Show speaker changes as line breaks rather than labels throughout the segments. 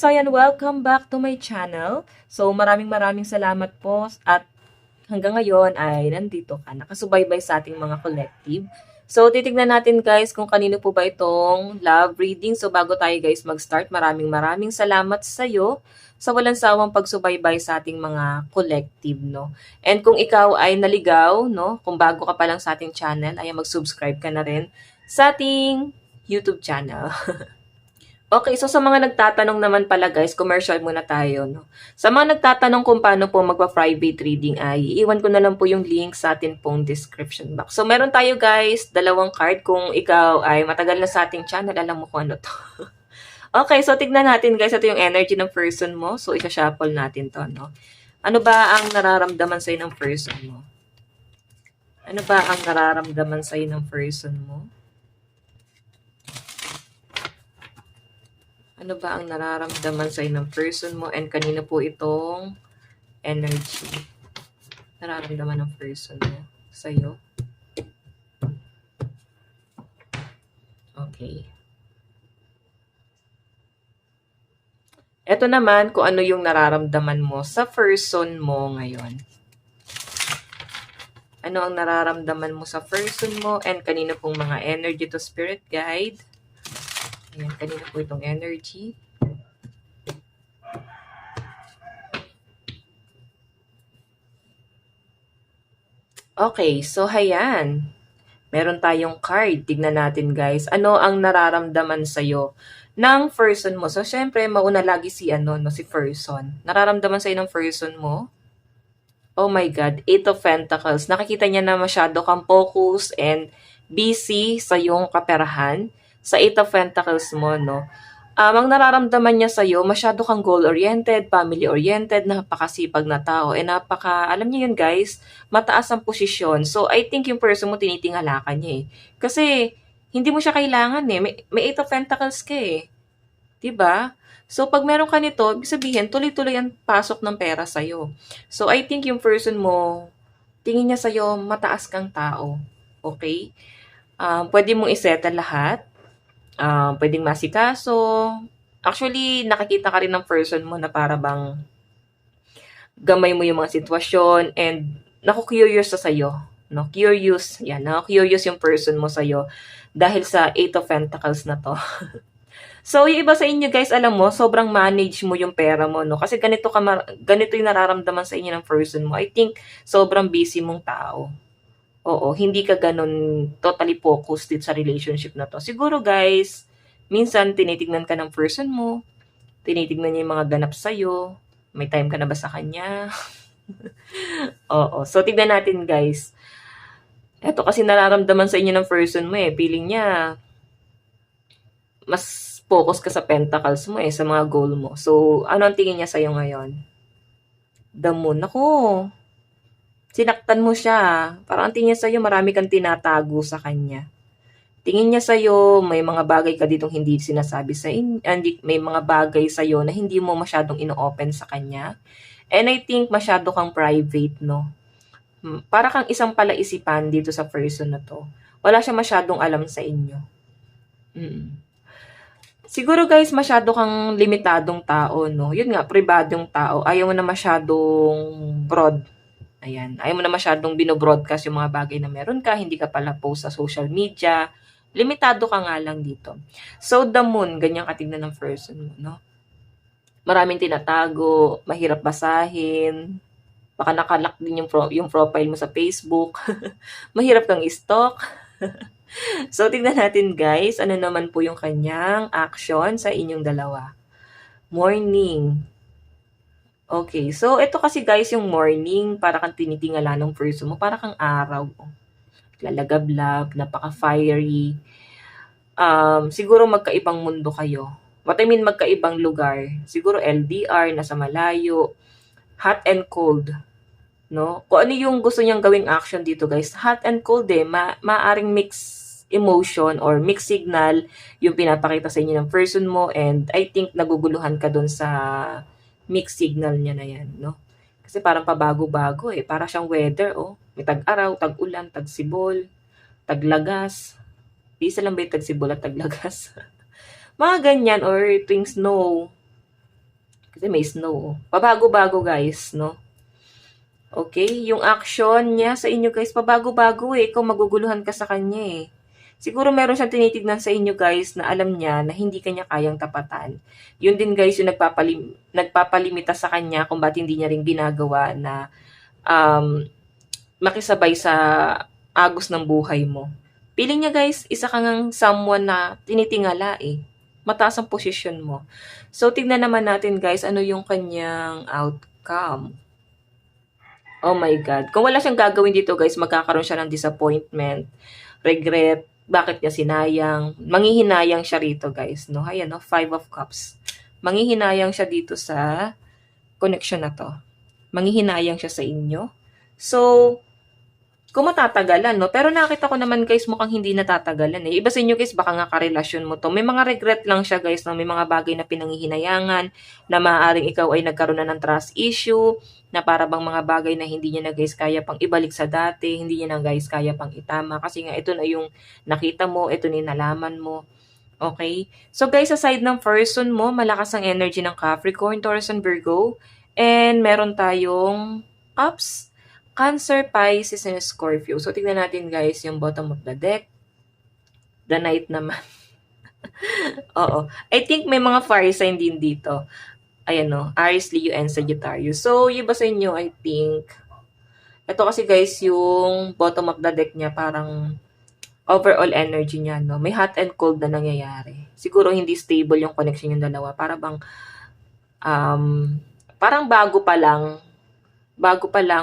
so ayan, welcome back to my channel. So maraming salamat po at hanggang ngayon ay nandito ka, nakasubaybay sa ating mga collective. So titignan natin guys kung kanino po ba itong love reading. So bago tayo guys mag-start, maraming salamat sa iyo sa walang sawang pagsubaybay sa ating mga collective, no? And kung ikaw ay naligaw, no, kung bago ka pa lang sa ating channel, ay mag-subscribe ka na rin sa ating YouTube channel. Okay, so sa mga nagtatanong naman pala guys, commercial muna tayo, no? Sa mga nagtatanong kung paano po magpa-private reading ay iiwan ko na lang po yung link sa atin pong description box. So meron tayo guys, dalawang card. Kung ikaw ay matagal na sa ating channel, alam mo kung ano to. Okay, so tignan natin guys, ito yung energy ng person mo. So isa-shuffle natin to, no? Ano ba ang nararamdaman sa'yo ng person mo? Ano ba ang nararamdaman sa'yo ng person mo? Ano ba ang nararamdaman sa'yo ng person mo and kanina po itong energy nararamdaman ng person mo sa'yo? Okay. Ito naman kung ano yung nararamdaman mo sa person mo ngayon. Ano ang nararamdaman mo sa person mo and kanina pong mga energy to spirit guide. Ayan, kanina po itong energy. Okay, so hayan. Meron tayong card. Tignan natin guys. Ano ang nararamdaman sa'yo ng person mo? So, syempre, mauna lagi si si person. Nararamdaman sa'yo ng person mo? Oh my God, Eight of Pentacles. Nakikita niya na masyado kang focus and busy sa iyong kaperahan. Sa Eight of Pentacles mo, no? Ang nararamdaman niya sa'yo, masyado kang goal-oriented, family-oriented, napakasipag na tao, and alam niyo yun guys, mataas ang posisyon. So, I think yung person mo tinitingala ka niya eh. Kasi, hindi mo siya kailangan eh. May Eight of Pentacles ka eh. Diba? So, pag meron ka nito, ibig sabihin, tuloy-tuloy ang pasok ng pera sa'yo. So, I think yung person mo, tingin niya sa'yo, mataas kang tao. Okay? Pwede mong isettle lahat. Pwedeng masikaso. Actually, nakikita ka rin ng person mo na para bang gamay mo yung mga sitwasyon and naku-curious sa sayo. No? Curious. Yan, naku-curious yung person mo sa'yo dahil sa Eight of Pentacles na to. So, yung iba sa inyo guys, alam mo, sobrang manage mo yung pera mo, no? Kasi ganito yung nararamdaman sa inyo ng person mo. I think, sobrang busy mong tao. Oo, hindi ka ganun totally focused dito sa relationship na to. Siguro guys, minsan tinitignan ka ng person mo, tinitignan niya yung mga ganap sa'yo, may time ka na ba sa kanya? Oo, so tignan natin guys. Ito kasi nararamdaman sa inyo ng person mo eh, feeling niya, mas focus ka sa pentacles mo eh, sa mga goal mo. So, ano ang tingin niya sa'yo ngayon? The moon. Ako, sinaktan mo siya. Parang ang tingin sa'yo, marami kang tinatago sa kanya. Tingin niya sa'yo, may mga bagay ka ditong hindi sinasabi sa may mga bagay sa'yo na hindi mo masyadong ino-open sa kanya. And I think masyado kang private, no? Para kang isang palaisipan dito sa person na to. Wala siya masyadong alam sa inyo. Siguro guys, masyado kang limitadong tao, no? Yun nga, pribadong tao. Ayaw mo na masyadong broad. Ayan. Ayaw mo na masyadong binobroadcast yung mga bagay na meron ka. Hindi ka pala post sa social media. Limitado ka nga lang dito. So, the moon, ganyan katignan ng person mo, no? Maraming tinatago, mahirap basahin. Baka nakalock din yung profile mo sa Facebook. Mahirap kang i-stalk. So, tignan natin guys, ano naman po yung kanyang action sa inyong dalawa. Morning. Okay, so ito kasi guys yung morning, para kang tinitingala ng person mo, para kang araw. Lalagablab, napaka-fiery. Siguro magkaibang mundo kayo. What I mean, magkaibang lugar. Siguro LDR, nasa malayo. Hot and cold. No? Kung ano yung gusto niyang gawing action dito guys, hot and cold eh. Maaring mix emotion or mixed signal yung pinapakita sa inyo ng person mo, and I think naguguluhan ka dun sa mixed signal niya na yan, no? Kasi parang pabago-bago eh. Para siyang weather, oh. May tag-araw, tag-ulan, tag-sibol, taglagas. Isa lang ba yung tag-sibol at taglagas? Mga ganyan, or tuwing snow. Kasi may snow. Pabago-bago guys, no? Okay? Yung action niya sa inyo guys, pabago-bago eh. Ikaw maguguluhan ka sa kanya eh. Siguro meron siyang tinitignan sa inyo guys na alam niya na hindi kanya kayang tapatan. Yun din guys yung nagpapalimita sa kanya kung ba't hindi niya rin ginagawa na um, makisabay sa agos ng buhay mo. Feeling niya guys, isa kang someone na tinitingala eh. Mataas ang posisyon mo. So, tignan naman natin guys, ano yung kanyang outcome. Oh my God. Kung wala siyang gagawin dito guys, magkakaroon siya ng disappointment, regret, bakit niya sinayang, manghihinayang siya rito guys. No? Ayan, no? 5 of Cups. Manghihinayang siya dito sa connection na to. Manghihinayang siya sa inyo. So, kung matatagalan, no? Pero nakita ko naman guys, mukhang hindi natatagalan eh. Iba sa inyo guys, baka nga karelasyon mo to. May mga regret lang siya guys, no? May mga bagay na pinanghihinayangan, na maaaring ikaw ay nagkaroon na ng trust issue, na para bang mga bagay na hindi niya na guys kaya pang ibalik sa dati, hindi niya na guys kaya pang itama. Kasi nga ito na yung nakita mo, ito na yung nalaman mo. Okay? So guys, aside ng person mo, malakas ang energy ng Capricorn, Taurus, and Virgo. And meron tayong Cups, Cancer, Pisces, and Scorpio. So, tignan natin guys yung bottom of the deck. The Knight naman. Oo. I think may mga fire sign din dito. Ayan no, Aries, Leo, and Sagittarius. So, yung iba sa inyo, I think, ito kasi guys, yung bottom of the deck niya, parang overall energy niya, no? May hot and cold na nangyayari. Siguro hindi stable yung connection yung dalawa. Parang bago pa lang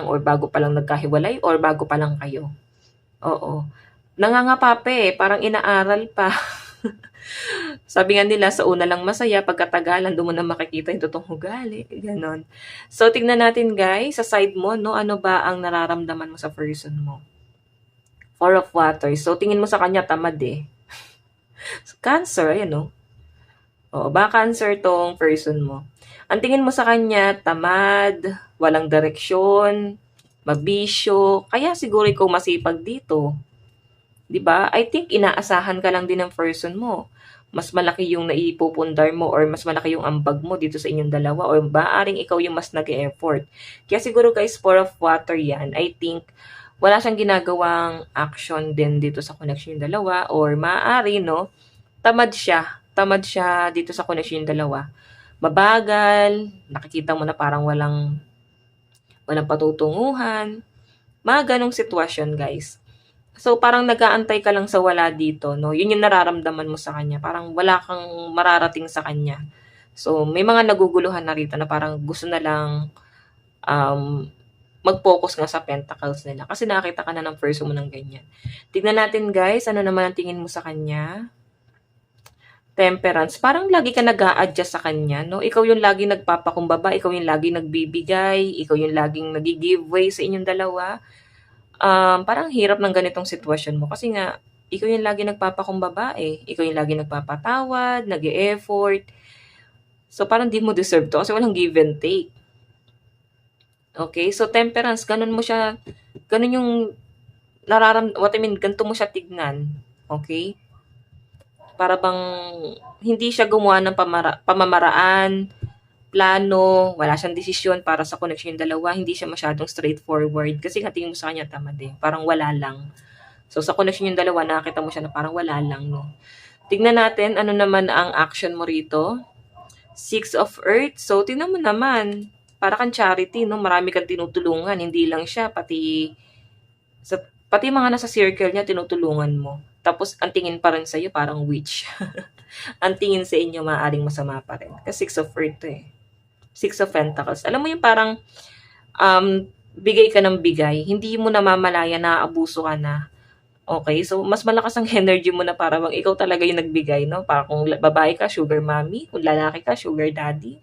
or bago pa lang nagkahiwalay or bago pa lang kayo. Oo. Nangangapa pa eh, parang inaaral pa. Sabi nga nila, sa una lang masaya, pagkatagalan, doon mo na makikita yung totoong ugali. Ganon. So, tignan natin guys, sa side mo, no, ano ba ang nararamdaman mo sa person mo? 4 of Water. So, tingin mo sa kanya, tamad eh. Cancer, ayan no. Oo, ba Cancer tong person mo? Ang tingin mo sa kanya, tamad, walang direksyon, mabisyo, kaya siguro ikaw masipag dito. 'Di ba? I think inaasahan ka lang din ng person mo. Mas malaki yung naipupundar mo or mas malaki yung ambag mo dito sa inyong dalawa or maaring ikaw yung mas nag-e-effort. Kaya siguro guys, 4 of Water yan. I think wala siyang ginagawang action din dito sa connection yung dalawa or maaari, no? Tamad siya. Tamad siya dito sa connection yung dalawa. Mabagal, nakikita mo na parang walang patutunguhan, mga ganong sitwasyon guys. So parang nag-aantay ka lang sa wala dito, no? Yun yung nararamdaman mo sa kanya, parang wala kang mararating sa kanya. So may mga naguguluhan na rito na parang gusto na lang mag-focus nga sa pentacles nila kasi nakita ka na ng person mo ng ganyan. Tignan natin guys, ano naman ang tingin mo sa kanya? Temperance, parang lagi ka nag-a-adjust sa kanya, no? Ikaw yung lagi nagpapakumbaba, ikaw yung lagi nagbibigay, ikaw yung laging nag-give way sa inyong dalawa. Parang hirap ng ganitong sitwasyon mo kasi nga, ikaw yung lagi nagpapakumbaba eh. Ikaw yung lagi nagpapatawad, nag-e-effort. So, parang di mo deserve to kasi walang give and take. Okay? So, temperance, ganun mo siya, ganun yung ganito mo siya tignan. Okay? Para bang hindi siya gumawa ng pamamaraan, plano, wala siyang desisyon para sa connection yung dalawa, hindi siya masyadong straightforward kasi tingin mo sa kanya tamad eh, parang wala lang. So sa connection yung dalawa, nakita mo siya na parang wala lang, no? Tignan natin ano naman ang action mo rito. 6 of Earth. So tingnan mo naman, para kang charity, no? Marami kang tinutulungan, hindi lang siya, pati mga nasa circle niya tinutulungan mo. Tapos, ang tingin pa rin sa'yo, parang witch. Ang tingin sa inyo, maaaring masama pa rin. Kasi 6 of Earth eh. 6 of Pentacles. Alam mo yung parang, bigay ka ng bigay. Hindi mo namamalaya na abuso ka na. Okay? So, mas malakas ang energy mo na para bang ikaw talaga yung nagbigay, no? Para kung babae ka, sugar mommy. Kung lalaki ka, sugar daddy.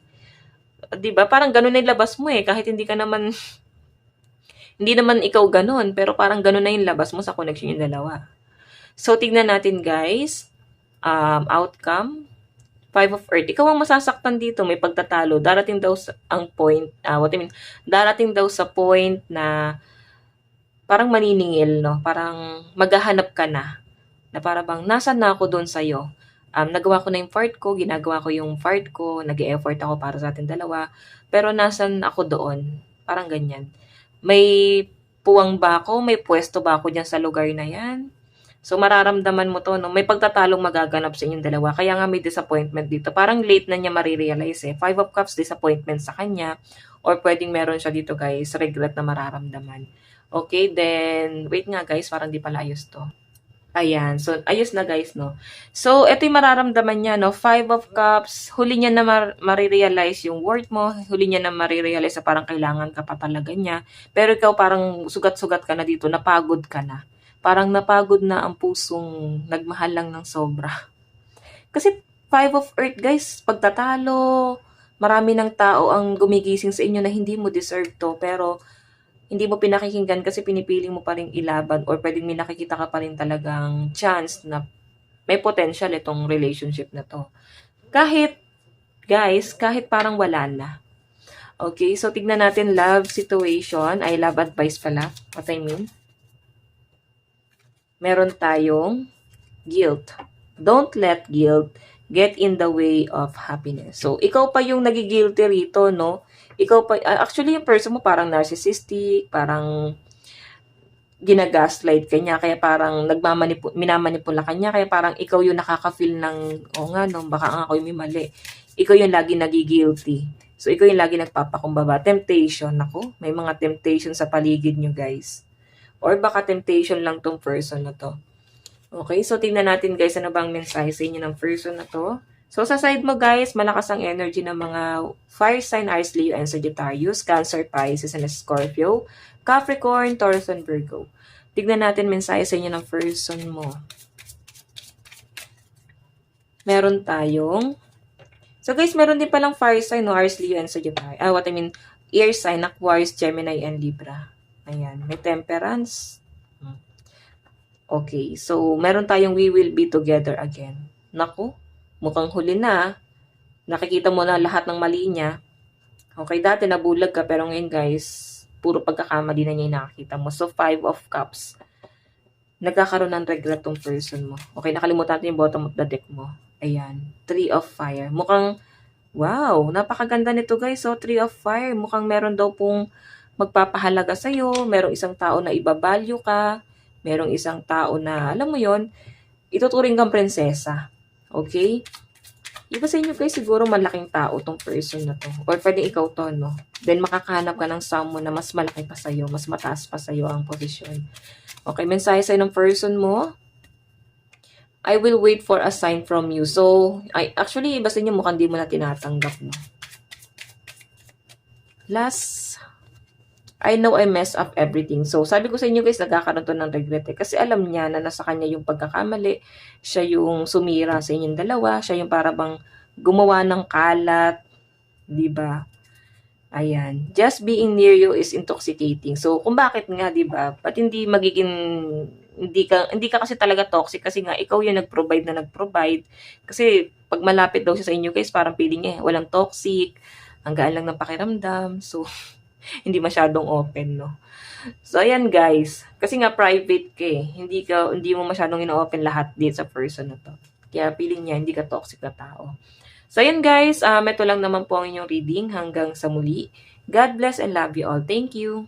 Diba? Parang ganun na yung labas mo eh. Kahit hindi ka naman, hindi naman ikaw ganun. Pero parang ganun na yung labas mo sa connection yung dalawa. So, tignan natin guys. Outcome. 5 of Earth. Ikaw ang masasaktan dito. May pagtatalo. Darating daw darating daw sa point na parang maniningil, no? Parang maghahanap ka na. Na parang bang, nasan na ako doon sa'yo? nagawa ko na yung part ko, ginagawa ko yung part ko, nag-e-effort ako para sa ating dalawa, pero nasan ako doon? Parang ganyan. May puwang ba ako? May puwesto ba ako diyan sa lugar na 'yan? So, mararamdaman mo 'to 'no, may pagtatalong magaganap sa inyong dalawa kaya nga may disappointment dito. Parang late na niya mare-realize, eh. Five of Cups, disappointment sa kanya or puwedeng meron siya dito guys, regret na mararamdaman. Okay, then wait nga guys, parang 'di pala ayos 'to. Ayan, so ayos na guys 'no. So, ito yung mararamdaman niya 'no, Five of Cups, huli niya na mare-realize yung worth mo, huli niya na mare-realize na parang kailangan ka pa talaga niya. Pero ikaw parang sugat-sugat ka na dito, napagod ka na. Parang napagod na ang pusong nagmahal lang ng sobra. Kasi Five of Earth guys, pagtatalo, marami ng tao ang gumigising sa inyo na hindi mo deserve 'to, pero hindi mo pinakikinggan kasi pinipiling mo pa ring ilaban or puwedeng may nakikita ka pa rin talagang chance na may potential itong relationship na 'to. Kahit guys, kahit parang wala na. Okay, so tignan natin love situation, ay love advice pala, what I mean. Meron tayong guilt. Don't let guilt get in the way of happiness. So, ikaw pa yung nagigilty rito, no? Ikaw pa, actually, yung person mo parang narcissistic, parang ginagaslight ka niya, kaya parang minamanipula ka niya, kaya parang ikaw yung nakaka-feel ng, nga, no, baka nga ako yung may mali. Ikaw yung lagi nagigilty. So, ikaw yung lagi nagpapakumbaba. Temptation, ako, may mga temptation sa paligid nyo, guys. Or baka temptation lang tong person na to. Okay, so tingnan natin guys, ano bang mensahe sa inyo ng person na to. So sa side mo guys, malakas ang energy ng mga fire sign, Aries, Leo, and Sagittarius, Cancer, Pisces, and Scorpio, Capricorn, Taurus, and Virgo. Tignan natin mensahe sa inyo ng person mo. Meron tayong, so guys, meron din palang fire sign, no? Aries, Leo, and Sagittarius. Air sign, Aquarius, Gemini, and Libra. Ayan, may Temperance. Okay, so meron tayong we will be together again. Naku, mukhang huli na. Nakikita mo na lahat ng mali niya. Okay, dati nabulag ka pero ngayon guys, puro pagkakamali na niya yung nakakita mo. So, Five of Cups. Nagkakaroon ng regret tong person mo. Okay, nakalimutan natin yung bottom of the deck mo. Ayan, Three of Fire. Mukhang, wow, napakaganda nito guys. So, Three of Fire. Mukhang meron daw pong magpapahalaga sa'yo. Merong isang tao na ibabalyo ka. Merong isang tao na, alam mo yon, ituturing kang prinsesa. Okay? Iba sa inyo guys, siguro malaking tao tong person na to. Or pwedeng ikaw to, no? Then makakahanap ka ng someone na mas malaki pa sa'yo, mas mataas pa sa'yo ang posisyon. Okay, mensahe sa'yo ng person mo. I will wait for a sign from you. So, actually, iba sa inyo mukhang di mo na tinatanggap, no? Last, I know I messed up everything. So, sabi ko sa inyo guys, nagkakaroon to ng regret eh. Kasi alam niya na nasa kanya yung pagkakamali. Siya yung sumira sa inyong dalawa. Siya yung parang gumawa ng kalat. Diba? Ayan. Just being near you is intoxicating. So, kung bakit nga, diba? Ba't hindi magiging, hindi ka kasi talaga toxic kasi nga, ikaw yung nag-provide. Kasi, pag malapit daw siya sa inyo guys, parang feeling niya, walang toxic. Ang gaan lang ng pakiramdam. So, hindi masyadong open, no? So, ayan guys. Kasi nga private ka eh. Hindi mo masyadong ino-open lahat dito sa person na to. Kaya feeling niya, hindi ka toxic na tao. So, ayan guys. Ito lang naman po ang inyong reading. Hanggang sa muli. God bless and love you all. Thank you.